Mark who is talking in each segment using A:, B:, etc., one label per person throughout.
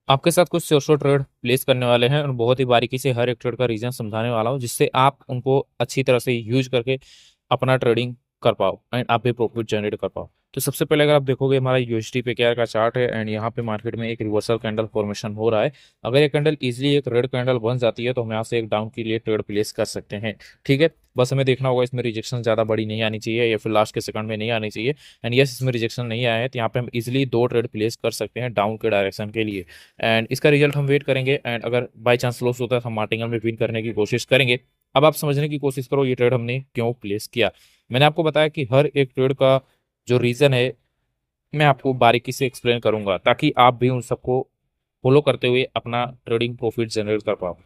A: आपके साथ कुछ सोशो ट्रेड प्लेस करने वाले हैं और बहुत ही बारीकी से हर एक ट्रेड का रीजन समझाने वाला हूँ, जिससे आप उनको अच्छी तरह से यूज करके अपना ट्रेडिंग कर पाओ एंड आप भी प्रॉफिट जनरेट कर पाओ। तो सबसे पहले अगर आप देखोगे, हमारा यूएसडी पे क्या का चार्ट है एंड यहाँ पे मार्केट में एक रिवर्सल कैंडल फॉर्मेशन हो रहा है। अगर ये कैंडल इजीली एक रेड कैंडल बन जाती है तो हम यहाँ से एक डाउन के लिए ट्रेड प्लेस कर सकते हैं। ठीक है, बस हमें देखना होगा इसमें रिजेक्शन ज़्यादा बड़ी नहीं आनी चाहिए या फिर लास्ट के सेकंड में नहीं आनी चाहिए। एंड यस, इसमें रिजेक्शन नहीं आया है तो यहाँ पे हम इजीली दो ट्रेड प्लेस कर सकते हैं डाउन के डायरेक्शन के लिए। एंड इसका रिजल्ट हम वेट करेंगे एंड अगर बाई चांस लॉस होता है तो हम मार्टिंगल में विन करने की कोशिश करेंगे। अब आप समझने की कोशिश करो ये ट्रेड हमने क्यों प्लेस किया। मैंने आपको बताया कि हर एक ट्रेड का जो रीजन है मैं आपको बारीकी से एक्सप्लेन करूंगा ताकि आप भी उन सबको फॉलो करते हुए अपना ट्रेडिंग प्रॉफिट जनरेट कर पाओ।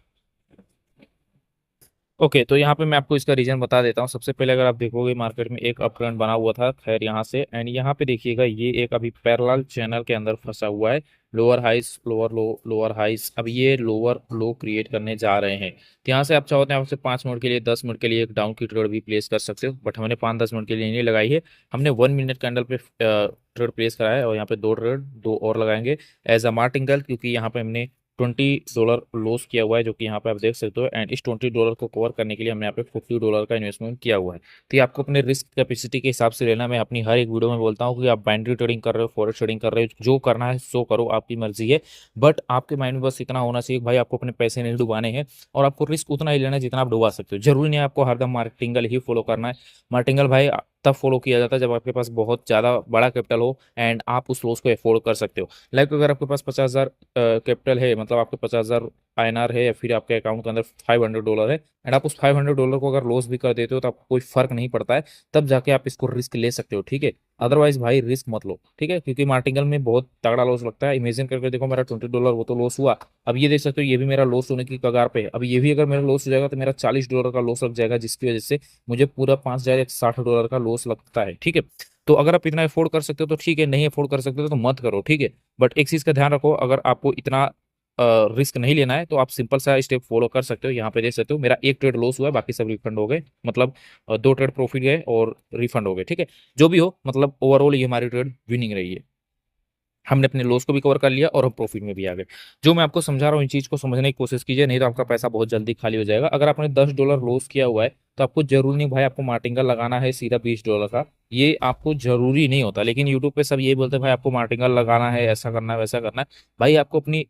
A: ओके, तो यहाँ पे मैं आपको इसका रीजन बता देता हूँ। सबसे पहले अगर आप देखोगे मार्केट में एक अप ट्रेंड बना हुआ था, खैर यहाँ से एंड यहाँ पे देखिएगा ये एक अभी पैरेलल चैनल के अंदर फंसा हुआ है। लोअर हाइस लोअर लो लोअर हाइस, अब ये लोअर लो क्रिएट करने जा रहे हैं। तो यहाँ से आप चाहो तो यहाँ से 5 मिनट के लिए 10 मिनट के लिए एक डाउन की ट्रेड भी प्लेस कर सकते हो, बट हमने 5-10 मिनट के लिए नहीं लगाई है। हमने 1 मिनट कैंडल पे ट्रेड प्लेस करा है और यहाँ पे दो ट्रेड दो और लगाएंगे एज अ मार्टिंगल, क्योंकि यहाँ पे हमने $20 लॉस किया हुआ है, जो कि यहाँ पे आप देख सकते हो। एंड इस $20 को कवर करने के लिए हमने यहाँ पे $50 का इन्वेस्टमेंट किया हुआ है। तो ये आपको अपने रिस्क कैपेसिटी के हिसाब से लेना। मैं अपनी हर एक वीडियो में बोलता हूँ कि आप बाइनरी ट्रेडिंग कर रहे हो, फॉरेक्स ट्रेडिंग कर रहे हो, जो करना है सो करो, आपकी मर्जी है। बट आपके माइंड में बस इतना होना चाहिए कि भाई आपको अपने पैसे नहीं डुबाने हैं और आपको रिस्क उतना ही लेना है जितना आप डुबा सकते हो। जरूरी नहीं है आपको हरदम मार्टिंगल ही फॉलो करना है। मार्टिंगल भाई तब फॉलो किया जाता है जब आपके पास बहुत ज़्यादा बड़ा कैपिटल हो एंड आप उस लॉस को अफोर्ड कर सकते हो। लाइक अगर आपके पास 50,000 कैपिटल है, मतलब आपके 50,000 आईएनआर है या फिर आपके अकाउंट के अंदर $500 है एंड आप उस $500 को अगर लॉस भी कर देते हो तो आपको कोई फर्क नहीं पड़ता है। तब जाके आप इसको रिस्क ले सकते हो, ठीक है। अदरवाइज भाई रिस्क मत लो, ठीक है, क्योंकि मार्टिंगल में बहुत तगड़ा लॉस लगता है। इमेजिन करके देखो, मेरा $20 वो तो लॉस हुआ। अब ये देख सकते हो ये भी मेरा लॉस होने की कगार पे है। अब ये भी अगर मेरा लॉस हो जाएगा तो मेरा $40 का लॉस लग जाएगा, जिसकी वजह से मुझे पूरा $5,160 का लॉस लगता है, ठीक है। तो अगर आप इतना अफोर्ड कर सकते हो तो ठीक है, नहीं अफोर्ड कर सकते हो तो मत करो, ठीक है। बट एक चीज का ध्यान रखो, अगर आपको इतना रिस्क नहीं लेना है तो आप सिंपल सा स्टेप फॉलो कर सकते हो। यहाँ पे देख सकते हो मेरा एक ट्रेड लॉस हुआ है, बाकी सब रिफंड हो गए। मतलब दो ट्रेड प्रॉफिट गए और रिफंड हो गए, ठीक है। जो भी हो, मतलब ओवरऑल ये हमारी ट्रेड विनिंग रही है। हमने अपने लॉस को भी कवर कर लिया और हम प्रॉफिट में भी आ गए। जो मैं आपको समझा रहा हूँ इन चीज को समझने की कोशिश कीजिए, नहीं तो आपका पैसा बहुत जल्दी खाली हो जाएगा। अगर आपने $10 लॉस किया हुआ है तो आपको जरूरी नहीं भाई आपको मार्टिंगल लगाना है सीधा $20 का। ये आपको जरूरी नहीं होता, लेकिन यूट्यूब पे सब ये बोलते हैं भाई आपको मार्टिंगल लगाना है, ऐसा करना है वैसा करना है। भाई आपको अपनी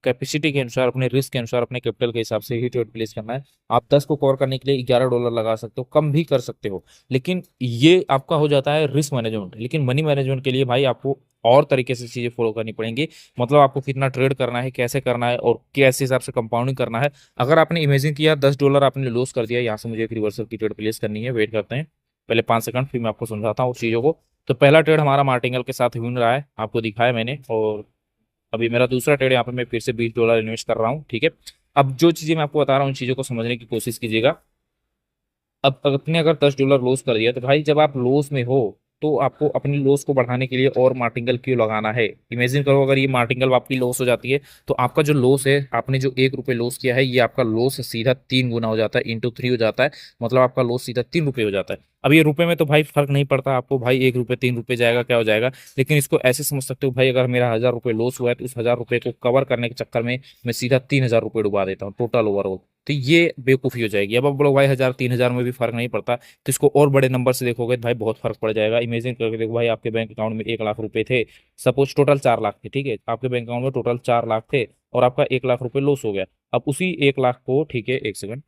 A: कैपेसिटी के अनुसार, अपने रिस्क के अनुसार, अपने कैपिटल के हिसाब से ही ट्रेड प्लेस करना है। आप 10 को कवर करने के लिए $11 लगा सकते हो, कम भी कर सकते हो, लेकिन ये आपका हो जाता है रिस्क मैनेजमेंट। लेकिन मनी मैनेजमेंट के लिए भाई आपको और तरीके से चीजें फॉलो करनी पड़ेंगी। मतलब आपको कितना ट्रेड करना है, कैसे करना है और कैसे हिसाब से कंपाउंडिंग करना है। अगर आपने इमेजिन किया $10 आपने लॉस कर दिया, यहाँ से मुझे एक रिवर्सल की ट्रेड प्लेस करनी है, वेट करते हैं पहले 5 सेकंड, फिर मैं आपको समझाता हूँ चीजों को। तो पहला ट्रेड हमारा मार्टिंगल के साथ विन रहा है, आपको दिखाया मैंने। और अभी मेरा दूसरा ट्रेड यहाँ पे मैं फिर से $20 इन्वेस्ट कर रहा हूँ, ठीक है। अब जो चीजें मैं आपको बता रहा हूँ उन चीजों को समझने की कोशिश कीजिएगा। अब आपने अगर $10 लॉस कर दिया तो भाई जब आप लॉस में हो तो आपको अपनी लॉस को बढ़ाने के लिए और मार्टिंगल क्यों लगाना है। इमेजिन करो अगर ये मार्टिंगल आपकी लॉस हो जाती है तो आपका जो लॉस है, आपने जो ₹1 लॉस किया है, ये आपका लॉस सीधा 3 गुना हो जाता है, इंटू 3 हो जाता है। मतलब आपका लॉस सीधा ₹3 हो जाता है। अब ये रुपए में तो भाई फर्क नहीं पड़ता आपको, भाई ₹1 ₹3 जाएगा क्या हो जाएगा। लेकिन इसको ऐसे समझ सकते हो भाई, अगर मेरा ₹1,000 लॉस हुआ है तो उस ₹1,000 को कवर करने के चक्कर में मैं सीधा ₹3,000 डुबा देता हूँ टोटल ओवरऑल। तो ये बेवकूफ़ी हो जाएगी। अब आप बोलो भाई 1,000 3,000 में भी फर्क नहीं पड़ता, तो इसको और बड़े नंबर से देखोगे तो भाई बहुत फर्क पड़ जाएगा। इमेजिन करके देखो भाई, आपके बैंक अकाउंट में ₹1,00,000 थे, सपोज टोटल 4 लाख थे, ठीक है। आपके बैंक अकाउंट में टोटल 4 लाख थे और आपका ₹1,00,000 लॉस हो गया। अब उसी 1 लाख को, ठीक है, एक सेकंड,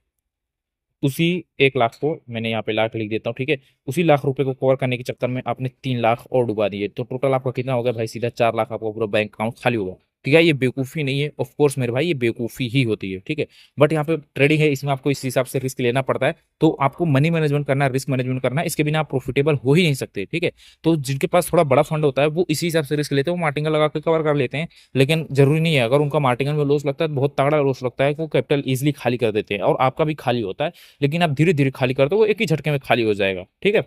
A: उसी 1 लाख को मैंने यहाँ पे लाख लिख देता हूँ, ठीक है। उसी ₹1,00,000 को कवर करने के चक्कर में आपने 3 लाख और डुबा दिए, तो टोटल आपका कितना हो गया भाई, सीधा 4 लाख आपका पूरा बैंक अकाउंट खाली होगा। ठीक है, ये बेवकूफ़ी नहीं है, ऑफ कोर्स मेरे भाई, ये बेवकूफ़ी ही होती है, ठीक है। बट यहाँ पे ट्रेडिंग है, इसमें आपको इस हिसाब से रिस्क लेना पड़ता है। तो आपको मनी मैनेजमेंट करना है, रिस्क मैनेजमेंट करना है, इसके बिना आप प्रॉफिटेबल हो ही नहीं सकते, ठीक है। तो जिनके पास थोड़ा बड़ा फंड होता है वो इसी हिसाब से रिस्क लेते हैं, वो मार्टिंगल लगा के कवर कर लेते हैं। लेकिन जरूरी नहीं है, अगर उनका मार्टिंगल में लॉस लगता है तो बहुत तगड़ा लॉस लगता है, वो कैपिटल इजिली खाली कर देते हैं और आपका भी खाली होता है। लेकिन आप धीरे धीरे खाली करते हो, वो एक ही झटके में खाली हो जाएगा, ठीक है।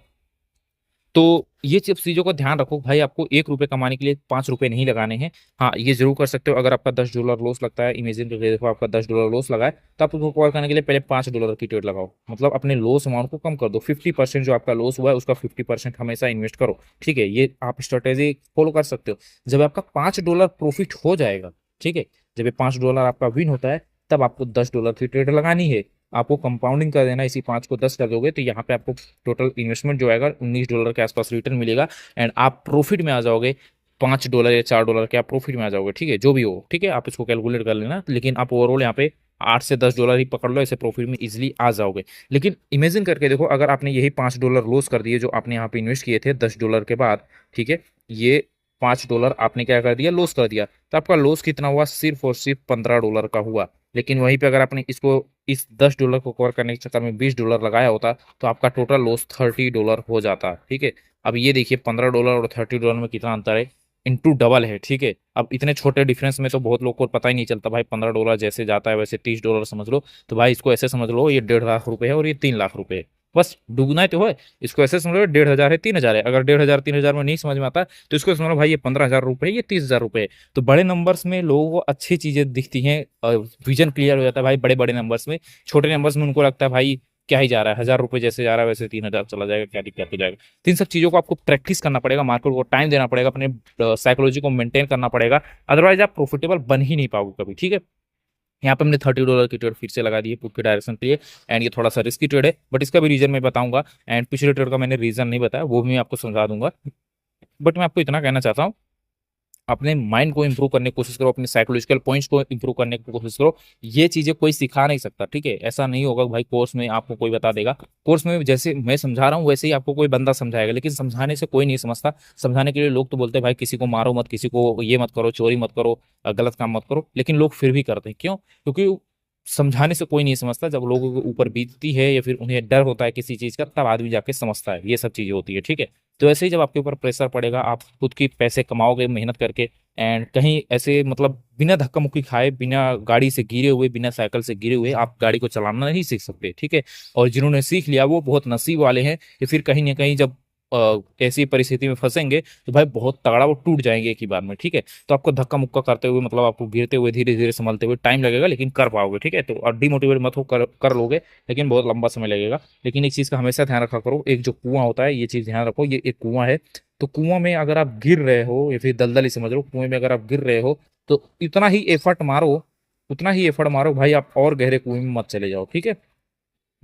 A: तो ये सब चीजों का ध्यान रखो भाई, आपको ₹1 कमाने के लिए ₹5 नहीं लगाने हैं। हाँ, ये जरूर कर सकते हो। अगर आपका $10 लॉस लगता है, इमेजिन करके देखो आपका $10 लॉस लगा है, तो आप उसको कवर करने के लिए पहले $5 की ट्रेड लगाओ। मतलब अपने लॉस अमाउंट को कम कर दो, 50% जो आपका लॉस हुआ है उसका 50% हमेशा इन्वेस्ट करो, ठीक है। ये आप स्ट्रेटेजी फॉलो कर सकते हो। जब आपका $5 प्रॉफिट हो जाएगा ठीक है। जब ये $5 आपका विन होता है तब आपको $10 की ट्रेड लगानी है। आपको कंपाउंडिंग कर देना, इसी 5 को 10 कर दोगे तो यहाँ पे आपको टोटल इन्वेस्टमेंट जो आएगा $19 के आसपास रिटर्न मिलेगा। एंड आप प्रॉफिट में आ जाओगे, $5 या $4 के आप प्रॉफिट में आ जाओगे। ठीक है, जो भी हो, ठीक है, आप इसको कैलकुलेट कर लेना, लेकिन आप ओवरऑल यहाँ पे $8 से $10 ही पकड़ लो, ऐसे प्रॉफिट में इजिली आ जाओगे। लेकिन इमेजिन करके देखो, अगर आपने यही $5 लॉस कर दिए जो आपने यहाँ पे इन्वेस्ट किए थे $10 के बाद, ठीक है, ये $5 आपने क्या कर दिया, लॉस कर दिया, तो आपका लॉस कितना हुआ, सिर्फ और सिर्फ $15 का हुआ। लेकिन वहीं पे अगर आपने इसको इस $10 को कवर करने के चक्कर में $20 लगाया होता तो आपका टोटल लॉस $30 हो जाता। ठीक है, अब ये देखिए $15 और $30 में कितना अंतर है, इंटू डबल है। ठीक है, अब इतने छोटे डिफरेंस में तो बहुत लोग को पता ही नहीं चलता भाई, $15 जैसे जाता है वैसे $30 समझ लो। तो भाई इसको ऐसे समझ लो, ये 1.5 लाख रुपए है और ये 3 लाख रुपए है, बस डूबना ही तो है। इसको ऐसे समझ लो 1,500 है 3,000 है, अगर 1,500 3,000 में नहीं समझ में आता तो इसको समझ लो भाई ये ₹15,000 ये $30,000। तो बड़े नंबर्स में लोगों को अच्छी चीजें दिखती हैं, विजन क्लियर हो जाता है भाई बड़े बड़े नंबर्स में। छोटे नंबर्स में उनको लगता है भाई क्या ही जा रहा है, ₹1,000 जैसे जा रहा है वैसे 3,000 चला जाएगा, क्या दिक्कत हो जाएगा। तो इन सब चीजों को आपको प्रैक्टिस करना पड़ेगा, मार्केट को टाइम देना पड़ेगा, अपने साइकोलॉजी को मेंटेन करना पड़ेगा, अदरवाइज आप प्रॉफिटेबल बन ही नहीं पाओगे कभी। ठीक है, यहाँ पे हमने $30 की ट्रेड फिर से लगा दी है पुट के डायरेक्शन के लिए। एंड ये थोड़ा सा रिस्की ट्रेड है, बट इसका भी रीजन मैं बताऊंगा। एंड पिछले ट्रेड का मैंने रीजन नहीं बताया, वो भी मैं आपको समझा दूंगा। बट मैं आपको इतना कहना चाहता हूँ, अपने माइंड को इंप्रूव करने की कोशिश करो, अपने साइकोलॉजिकल पॉइंट्स को इंप्रूव करने की कोशिश करो। ये चीजें कोई सिखा नहीं सकता। ठीक है, ऐसा नहीं होगा कि भाई कोर्स में आपको कोई बता देगा, कोर्स में जैसे मैं समझा रहा हूँ वैसे ही आपको कोई बंदा समझाएगा, लेकिन समझाने से कोई नहीं समझता। समझाने के लिए लोग तो बोलते हैं भाई किसी को मारो मत, किसी को ये मत करो, चोरी मत करो, गलत काम मत करो, लेकिन लोग फिर भी करते हैं। क्यों? क्योंकि समझाने से कोई नहीं समझता, जब लोगों के ऊपर बीतती है या फिर उन्हें डर होता है किसी चीज का, तब आदमी जाके समझता है, ये सब चीजें होती है। ठीक है, तो ऐसे ही जब आपके ऊपर प्रेशर पड़ेगा, आप खुद की पैसे कमाओगे मेहनत करके, एंड कहीं ऐसे मतलब बिना धक्का मुक्की खाए, बिना गाड़ी से गिरे हुए, बिना साइकिल से गिरे हुए आप गाड़ी को चलाना नहीं सीख सकते। ठीक है, और जिन्होंने सीख लिया वो बहुत नसीब वाले हैं, या फिर कहीं ना कहीं जब ऐसी परिस्थिति में फंसेंगे तो भाई बहुत तगड़ा वो टूट जाएंगे एक ही बार में। ठीक है, तो आपको धक्का मुक्का करते हुए, मतलब आपको गिरते हुए धीरे धीरे संभलते हुए टाइम लगेगा, लेकिन कर पाओगे। ठीक है, तो और डिमोटिवेट मत हो, कर लोगे, लेकिन बहुत लंबा समय लगेगा। लेकिन एक चीज का हमेशा ध्यान रखा करो, एक जो कुआं होता है, ये चीज ध्यान रखो, ये एक कुआं है। तो कुआं में अगर आप गिर रहे हो, या फिर दलदल ही समझ लो, कुएं में अगर आप गिर रहे हो तो इतना ही एफर्ट मारो, उतना ही एफर्ट मारो भाई, आप और गहरे कुएं में मत चले जाओ। ठीक है,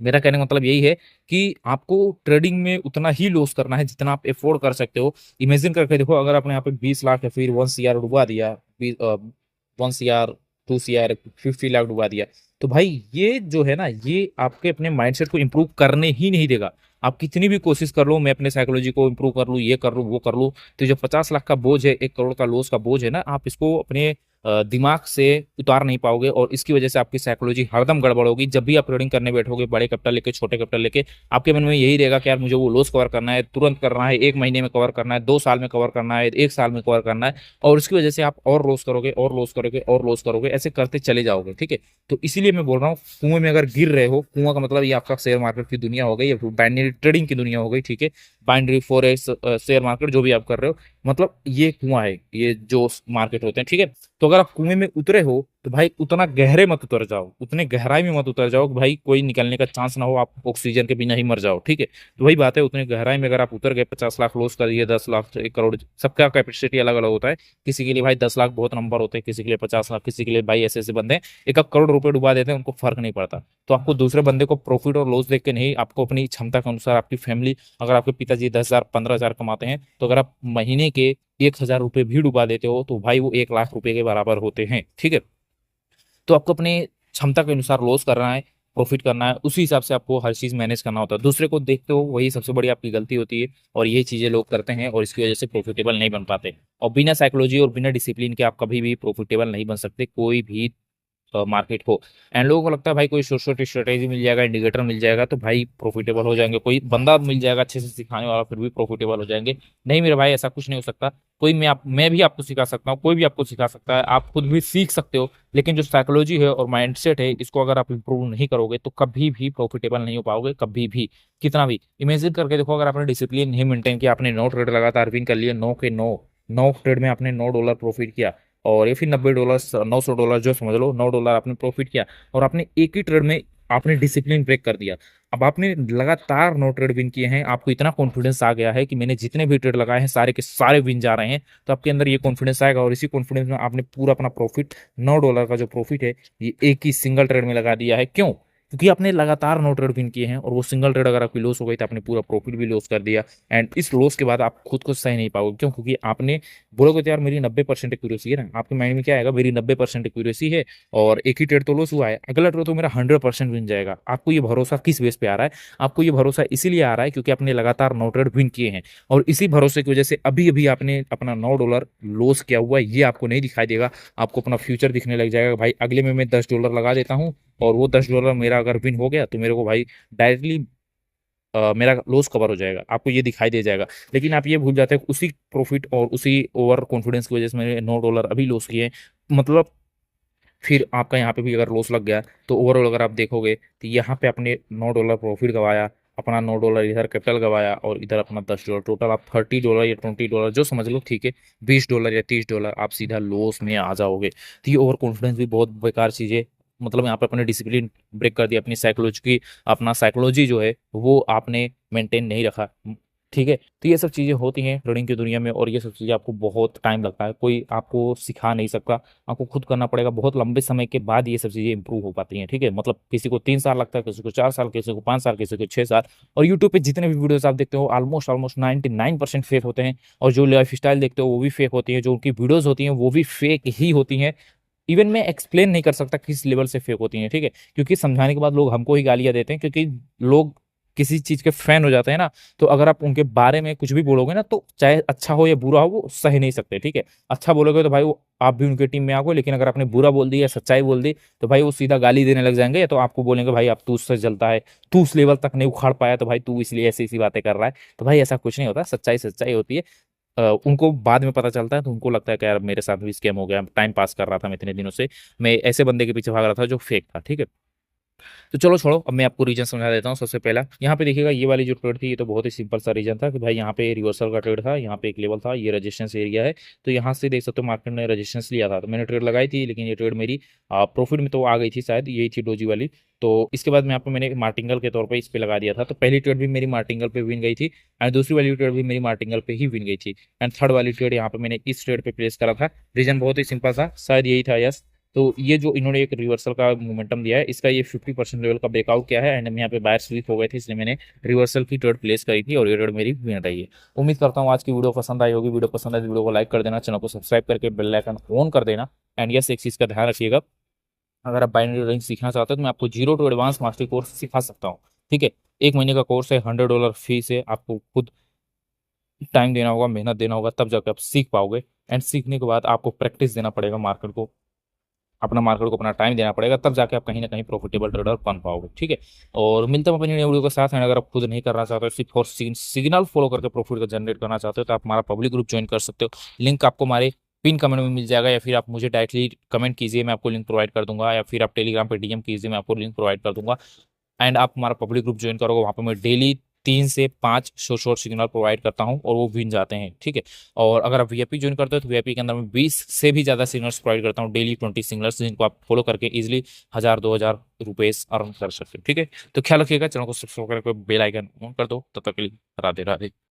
A: मेरा कहने का मतलब यही है कि आपको ट्रेडिंग में उतना ही लॉस करना है जितना आप अफोर्ड कर सकते हो। इमेजिन करके देखो, अगर आपने यहाँ पे 20 लाख या फिर 1 CR डुबा दिया, 1 CR, 2 CR, 50 लाख डुबा दिया, तो भाई ये जो है ना, ये आपके अपने माइंडसेट को इंप्रूव करने ही नहीं देगा। आप कितनी भी कोशिश कर लो, मैं अपने साइकोलॉजी को इंप्रूव कर लूँ, ये कर लूँ, वो कर लूँ, तो जो 50 लाख का बोझ है, 1 करोड़ का लॉस का बोझ है ना, आप इसको अपने दिमाग से उतार नहीं पाओगे, और इसकी वजह से आपकी साइकोलॉजी हरदम गड़बड़ होगी। जब भी आप ट्रेडिंग करने बैठोगे, बड़े कैपिटल लेके छोटे कैपिटल लेके, आपके मन में यही रहेगा कि यार मुझे वो लॉस कवर करना है, तुरंत करना है, 1 महीने में कवर करना है, 2 साल में कवर करना है, 1 साल में कवर करना है, और उसकी वजह से आप और लॉस करोगे, और लॉस करोगे, और लॉस करोगे, ऐसे करते चले जाओगे। ठीक है, तो इसीलिए मैं बोल रहा हूँ, कुएं में अगर गिर रहे हो, कुआं का मतलब ये आपका शेयर मार्केट की दुनिया हो गई, या बाइनरी ट्रेडिंग की दुनिया हो गई। ठीक है, बाइनरी फॉरेक्स, शेयर मार्केट, जो भी आप कर रहे हो, मतलब ये कुआं है, ये जो मार्केट होते हैं। ठीक है, तो अगर आप कुएं में उतरे हो तो भाई उतना गहरे मत उतर जाओ, उतने गहराई में मत उतर जाओ कि भाई कोई निकलने का चांस ना हो, आप ऑक्सीजन के बिना ही मर जाओ। ठीक है, तो वही बात है, उतने गहराई में अगर आप उतर गए, 50 लाख लॉस कर दिए, 10 लाख, 1 करोड़, सबका कैपेसिटी अलग अलग होता है। किसी के लिए भाई 10 लाख बहुत नंबर होते हैं, किसी के लिए 50 लाख, किसी के लिए भाई ऐसे ऐसे बंदे 1 करोड़ रुपए डुबा देते हैं, उनको फर्क नहीं पड़ता। तो आपको दूसरे बंदे को प्रॉफिट और लॉस देख के नहीं, आपको अपनी क्षमता के अनुसार, आपकी फैमिली, अगर आपके पिताजी 10,000 15,000 कमाते हैं, तो अगर आप महीने के 1,000 रुपए भी डुबा देते हो तो भाई वो 1 लाख रुपए के बराबर होते हैं। ठीक है, तो आपको अपने क्षमता के अनुसार लॉस करना है, प्रॉफिट करना है, उसी हिसाब से आपको हर चीज मैनेज करना होता है। दूसरे को देखते हो, वही सबसे बड़ी आपकी गलती होती है, और यही चीजें लोग करते हैं, और इसकी वजह से प्रॉफिटेबल नहीं बन पाते। और बिना साइकोलॉजी और बिना डिसिप्लिन के आप कभी भी प्रॉफिटेबल नहीं बन सकते, कोई भी मार्केट हो। एंड लोगों को लगता है भाई कोई छोटी छोटी स्ट्रेटेजी मिल जाएगा, इंडिकेटर मिल जाएगा तो भाई प्रॉफिटेबल हो जाएंगे, कोई बंदा मिल जाएगा अच्छे से सिखाने वाला फिर भी प्रॉफिटेबल हो जाएंगे। नहीं मेरे भाई, ऐसा कुछ नहीं हो सकता। कोई मैं भी आपको सिखा सकता हूँ, कोई भी आपको सिखा सकता है, आप खुद भी सीख सकते हो, लेकिन जो साइकोलॉजी है और माइंडसेट है, इसको अगर आप इंप्रूव नहीं करोगे तो कभी भी प्रॉफिटेबल नहीं हो पाओगे, कभी भी, कितना भी। इमेजिन करके देखो, अगर आपने डिसिप्लिन नहीं मेंटेन किया, आपने 9 ट्रेड लगातार विन कर लिए, 9 के 9 ट्रेड में आपने $9 प्रॉफिट किया, और ये फिर $90, $900 जो समझ लो, $9 आपने प्रॉफिट किया, और आपने एक ही ट्रेड में आपने डिसिप्लिन ब्रेक कर दिया, अब आपने लगातार 9 ट्रेड विन किए हैं, आपको इतना कॉन्फिडेंस आ गया है कि मैंने जितने भी ट्रेड लगाए हैं सारे के सारे विन जा रहे हैं, तो आपके अंदर ये कॉन्फिडेंस आएगा और इसी कॉन्फिडेंस में आपने पूरा अपना प्रॉफिट, $9 का जो प्रॉफिट है, ये एक ही सिंगल ट्रेड में लगा दिया है। क्यों? क्योंकि आपने लगातार 9 ट्रेड विन किए हैं और वो सिंगल ट्रेड अगर आपकी लॉस हो गई तो आपने पूरा प्रॉफिट भी लॉस कर दिया। एंड इस लॉस के बाद आप खुद को सह नहीं पाओगे। क्यों? क्योंकि आपने बोलोगे तो यार मेरी 90% एक्यूरेसी है ना, आपके माइंड में क्या आएगा, मेरी 90% एक्यूरेसी है और एक ही ट्रेड तो लॉस हुआ है, अगला ट्रेड तो मेरा 100% विन जाएगा। आपको ये भरोसा किस बेस पे आ रहा है? आपको ये भरोसा इसीलिए आ रहा है क्योंकि आपने लगातार 9 ट्रेड विन किए हैं और इसी भरोसे की वजह से अभी अभी आपने अपना $9 लॉस किया हुआ है, ये आपको नहीं दिखाई देगा। आपको अपना फ्यूचर दिखने लग जाएगा, भाई अगले में मैं $10 लगा देता हूँ और वो $10 मेरा अगर विन हो गया तो मेरे को भाई डायरेक्टली मेरा लॉस कवर हो जाएगा, आपको ये दिखाई दे जाएगा। लेकिन आप ये भूल जाते हैं उसी प्रॉफिट और उसी ओवर कॉन्फिडेंस की वजह से मैंने $9 अभी लॉस किए हैं। मतलब फिर आपका यहाँ पे भी अगर लॉस लग गया तो ओवरऑल अगर आप देखोगे तो यहाँ पे आपने $9 प्रॉफिट गवाया, अपना $9 इधर कैपिटल गवाया और इधर अपना $10, टोटल आप $30 या $20 जो समझ लो, ठीक है, $20 या $30 आप सीधा लॉस में आ जाओगे। तो ये ओवर कॉन्फिडेंस भी बहुत बेकार चीज़ है। मतलब यहाँ पे अपने डिसिप्लिन ब्रेक कर दिया, अपनी साइकोलॉजी की, अपना साइकोलॉजी जो है वो आपने मेंटेन नहीं रखा। ठीक है, तो ये सब चीज़ें होती हैं ट्रेडिंग की दुनिया में और ये सब चीज़ें आपको बहुत टाइम लगता है, कोई आपको सिखा नहीं सकता, आपको खुद करना पड़ेगा। बहुत लंबे समय के बाद ये सब चीज़ें इंप्रूव हो पाती हैं। ठीक है, मतलब किसी को 3 साल लगता है, किसी को 4 साल, किसी को 5 साल, किसी को 6 साल। और यूट्यूब पे जितने भी वीडियोस आप देखते हो ऑलमोस्ट ऑलमोस्ट 99% फेक होते हैं और जो लाइफ स्टाइल देखते हो वो भी फेक होती है, जो उनकी वीडियोस होती हैं वो भी फेक ही होती हैं। इवन मैं एक्सप्लेन नहीं कर सकता किस लेवल से फेक होती हैं। ठीक है, क्योंकि समझाने के बाद लोग हमको ही गालियां देते हैं, क्योंकि लोग किसी चीज के फैन हो जाते हैं ना, तो अगर आप उनके बारे में कुछ भी बोलोगे ना, तो चाहे अच्छा हो या बुरा हो वो सह नहीं सकते। ठीक है, अच्छा बोलोगे तो भाई वो आप भी उनके टीम में आ गए, लेकिन अगर आपने बुरा बोल दिया या सच्चाई बोल दी तो भाई वो सीधा गाली देने लग जाएंगे, या तो आपको बोलेंगे भाई अब तू उससे जलता है, तू उस लेवल तक नहीं उखाड़ पाया तो भाई तू इसलिए ऐसी ऐसी बातें कर रहा है। तो भाई ऐसा कुछ नहीं होता, सच्चाई सच्चाई होती है। उनको बाद में पता चलता है तो उनको लगता है कि यार मेरे साथ भी स्कैम हो गया, टाइम पास कर रहा था मैं इतने दिनों से, मैं ऐसे बंदे के पीछे भाग रहा था जो फेक था। ठीक है, तो चलो छोड़ो, अब मैं आपको रीजन समझा देता हूँ। सबसे पहला यहाँ पे देखिएगा, ये वाली जो ट्रेड थी ये तो बहुत ही सिंपल सा रीजन था कि भाई यहाँ पे रिवर्सल का ट्रेड था, यहाँ पे एक लेवल था, ये रेजिस्टेंस एरिया है। तो यहाँ से देख सकते हो मार्केट ने रेजिस्टेंस लिया था, तो मैंने ट्रेड लगाई थी, लेकिन ये ट्रेड मेरी प्रॉफिट में तो आ गई थी, शायद यही थी डोजी वाली। तो इसके बाद में यहाँ पे मैंने मार्टिंगल के तौर पर इस पे लगा दिया था। तो पहली ट्रेड भी मेरी मार्टिंगल पे विन गई थी एंड दूसरी वाली ट्रेड भी मेरी मार्टिंगल पे ही विन गई थी एंड थर्ड वाली ट्रेड यहाँ पे मैंने इस ट्रेड पे प्लेस करा था। रीजन बहुत ही सिंपल था, शायद यही था, यस। तो ये जो इन्होंने एक रिवर्सल का मोमेंटम दिया है, इसका ये 50% लेवल का ब्रेकआउट किया है एंड यहाँ पे बायर स्वीप हो गए थे, इसलिए मैंने रिवर्सल की ट्रेड प्लेस करी थी और ये ट्रेड मेरी विन रही है। उम्मीद करता हूँ आज की वीडियो पसंद आई होगी। वीडियो पसंद आई तो वीडियो को लाइक कर देना, चैनल को सब्सक्राइब करके बेल आइकन ऑन कर देना। एंड यस, एक चीज़ का ध्यान रखिएगा, अगर आप बाइनरी ट्रेडिंग सीखना चाहते हो तो मैं आपको zero to advance mastery course सिखा सकता हूँ। ठीक है, 1 महीने का कोर्स है, $100 फीस है, आपको खुद टाइम देना होगा, मेहनत देना होगा, तब जाकर आप सीख पाओगे। एंड सीखने के बाद आपको प्रैक्टिस देना पड़ेगा, मार्केट को, अपना मार्केट को अपना टाइम देना पड़ेगा, तब जाके आप कहीं ना कहीं प्रॉफिटेबल ट्रेडर बन पाओगे। ठीक है, और मिलते हैं अपनी नई वीडियो के साथ। एंड अगर आप खुद नहीं करना चाहते हो, सिर्फ और सिग्नल फॉलो करके प्रॉफिट को जनरेट करना चाहते हो, तो आप हमारा पब्लिक ग्रुप ज्वाइन कर सकते हो। लिंक आपको हमारे पिन कमेंट में मिल जाएगा, या फिर आप मुझे डायरेक्टली कमेंट कीजिए, मैं आपको लिंक प्रोवाइड कर दूंगा, या फिर आप टेलीग्राम पे डीएम कीजिए, मैं आपको लिंक प्रोवाइड कर दूंगा। एंड आप हमारा पब्लिक ग्रुप ज्वाइन करोगे, वहाँ पे मैं डेली 3 से 5 शॉर्ट सिग्नल प्रोवाइड करता हूँ और वो विन जाते हैं। ठीक है, और अगर आप वीआईपी ज्वाइन करते हो तो वीआईपी के अंदर मैं 20 से भी ज़्यादा सिग्नल्स प्रोवाइड करता हूँ, डेली 20 सिग्नल्स, जिनको आप फॉलो करके इजिली 1000-2000 रुपीज़ अर्न कर सकते हो। ठीक है, तो ख्याल रखिएगा, चैनल को सब्सक्राइब करके बेल आइकन ऑन कर दो। तब तक के लिए राधे राधे।